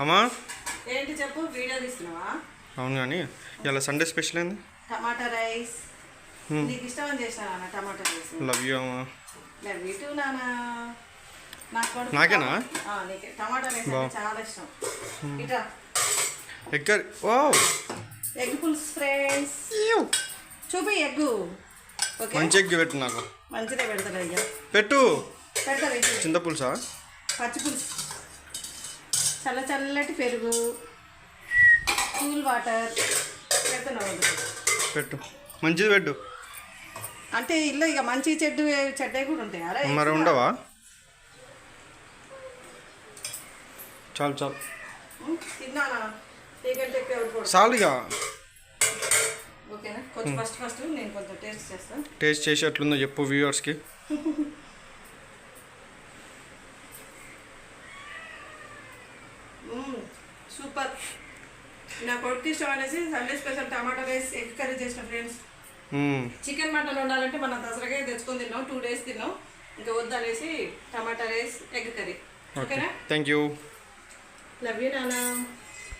అమ్మా ఏంటి చెప్పు, వీడియో తీస్తున్నావా? అవును కానీ ఇలా సండే స్పెషల్ ఏంది? టమాటా రైస్. నీకు ఇష్టమని చేసినా నాన్న టమాటా రైస్. లవ్ యూ అమ్మా. లవ్ యూ టూ నాన్న. నాకేనా? నీకే టమాటా రైస్ అంటే చాలా ఇష్టం. ఇట్లా ఎగ్ కర్రీ. ఓ ఎగ్ పులుసు ఫ్రెండ్స్. చూపి ఎగ్గు. ఓకే, మంచి ఎగ్ పెట్టు నాకు. మంచిదే పెడతాడు అయ్యా. పెట్టు. పెడతా. చింతపులుసా? పచ్చి పులుసు, చల్లటి పెరుగు, కూల్ వాటర్ పెడుతున్నావు. పెట్టు, మంచిది పెట్టు. అంటే ఇల్లు ఇక మంచి చెడ్డ కూడా ఉంటాయి. అరే మరి ఉండవా? చాలు తిన్నానా? నీకంటే చాలుగా. ఓకేనా? కొంచెం ఫస్ట్ నేను కొంచెం టేస్ట్ చేస్తాను. టేస్ట్ చేసి ఎట్లుందో చెప్పు వ్యూవర్స్కి. సూపర్. నా కొడుకు ఇష్టం అనేసి సండే స్పెషల్ టమాటా రైస్ ఎగ్ కర్రీ చేసిన ఫ్రెండ్స్. చికెన్ మటన్ వండాలంటే మనం దసరాగా తెచ్చుకొని తిన్నాం, 2 days తిన్నాం. ఇంకా వద్దనేసి టమాటా రైస్ ఎగ్ కర్రీ. ఓకేనా? Thank you. లవ్ యూ నాన్న.